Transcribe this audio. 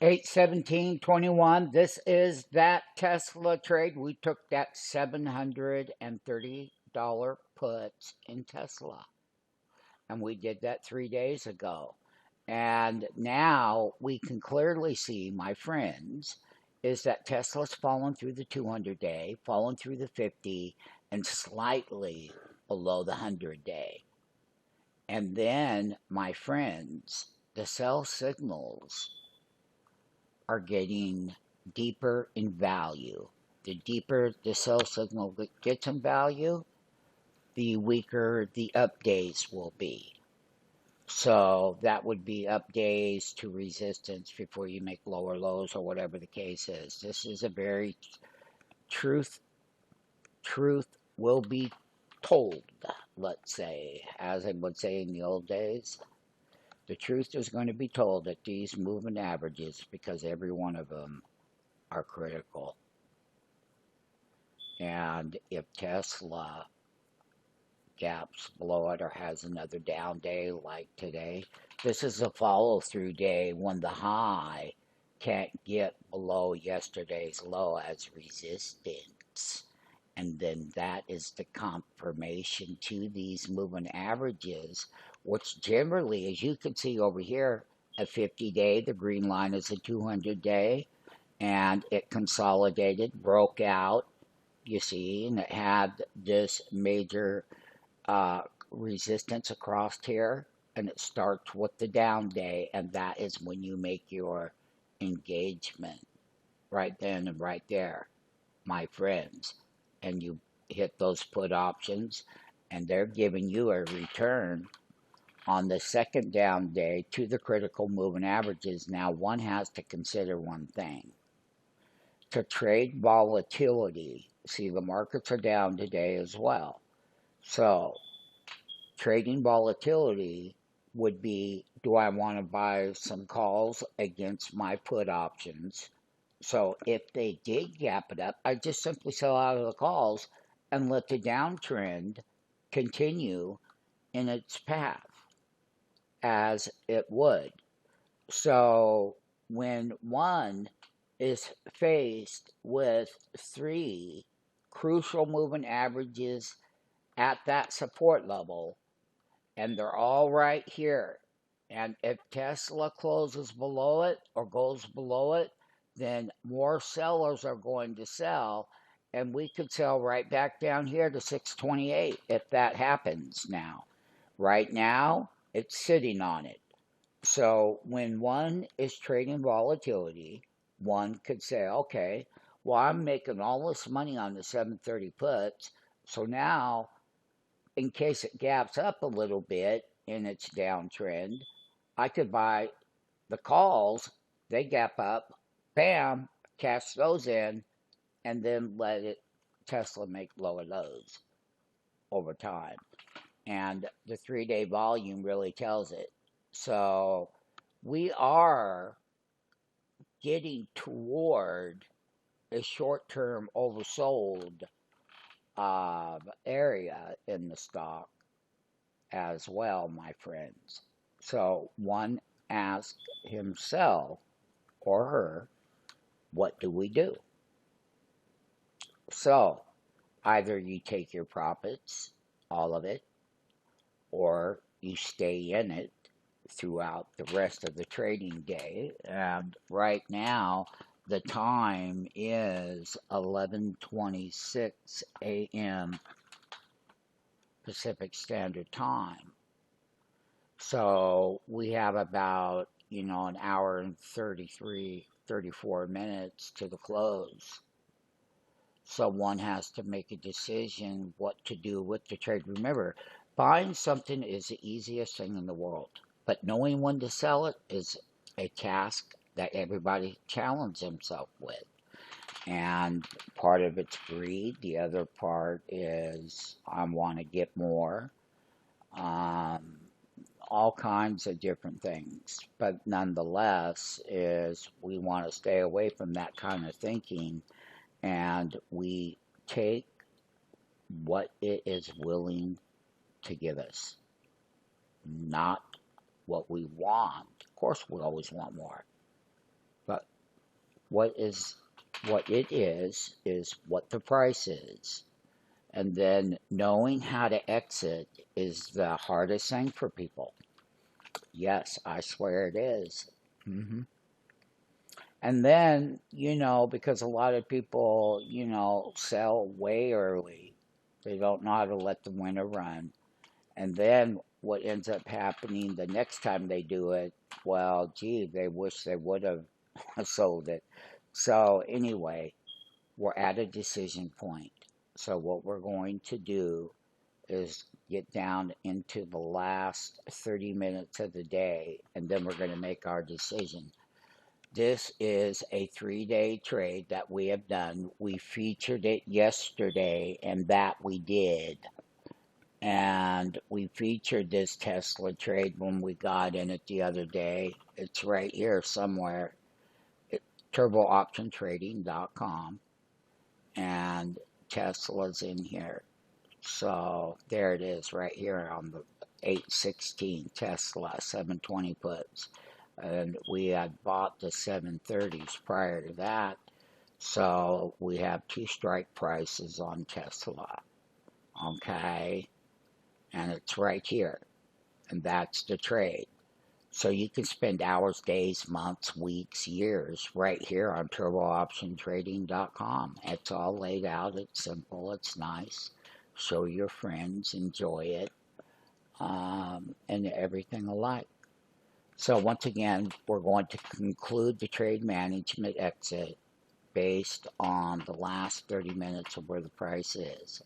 8/17/21. This is that Tesla trade. We took that $730 puts in Tesla, and we did that 3 days ago. And now we can clearly see, my friends, is that Tesla's fallen through the 200-day, fallen through the 50, and slightly below the 100-day. And then, my friends, the sell signals are getting deeper in value. The deeper the sell signal gets in value, the weaker the up days will be. So that would be up days to resistance before you make lower lows or whatever the case is. This is a very truth will be told, let's say, as I would say in the old days. The truth is going to be told at these moving averages because every one of them are critical. And if Tesla gaps below it or has another down day like today, this is a follow-through day when the high can't get below yesterday's low as resistance. And then that is the confirmation to these moving averages, which generally, as you can see over here, a 50-day, the green line is a 200-day, and it consolidated, broke out, you see, and it had this major resistance across here, and it starts with the down day, and that is when you make your engagement, right then and right there, my friends. And you hit those put options, and they're giving you a return on the second down day to the critical moving averages. Now, one has to consider one thing. To trade volatility, see, the markets are down today as well. So, trading volatility would be, do I want to buy some calls against my put options? So if they did gap it up, I just simply sell out of the calls and let the downtrend continue in its path as it would. So when one is faced with three crucial moving averages at that support level, and they're all right here, and if Tesla closes below it or goes below it, then more sellers are going to sell, and we could sell right back down here to 628 if that happens now. Right now, it's sitting on it. So when one is trading volatility, one could say, okay, well, I'm making all this money on the 730 puts, so now, in case it gaps up a little bit in its downtrend, I could buy the calls, they gap up, bam, cash those in, and then let Tesla make lower lows over time. And the 3-day volume really tells it. So we are getting toward a short-term oversold area in the stock as well, my friends. So one asked himself or her, what do we do? So either you take your profits, all of it, or you stay in it throughout the rest of the trading day. And right now, the time is 11:26 a.m. Pacific Standard Time. So we have about, an hour and 34 minutes to the close. So one has to make a decision what to do with the trade. Remember, buying something is the easiest thing in the world, but knowing when to sell it is a task that everybody challenges himself with. And part of it's greed. The other part is I want to get more. All kinds of different things. But nonetheless, is we want to stay away from that kind of thinking, and we take what it is willing to give us, not what we want. Of course, we always want more. But what it is what the price is. And then knowing how to exit is the hardest thing for people. Yes, I swear it is. And then, because a lot of people, sell way early, they don't know how to let the winter run. And then what ends up happening the next time they do it, well, gee, they wish they would have sold it. So, anyway, we're at a decision point. So, what we're going to do is get down into the last 30 minutes of the day, and then we're going to make our decision. This is a 3-day trade that we have done. We featured it yesterday, and that we did. And we featured this Tesla trade when we got in it the other day. It's right here somewhere. TurboOptionTrading.com. And Tesla's in here. So there it is right here on the 816 Tesla 720 puts. And we had bought the 730s prior to that. So we have 2 strike prices on Tesla. Okay. And it's right here. And that's the trade. So you can spend hours, days, months, weeks, years right here on TurboOptionTrading.com. It's all laid out. It's simple. It's nice. Show your friends. Enjoy it. And everything alike. So once again, we're going to conclude the trade management exit based on the last 30 minutes of where the price is.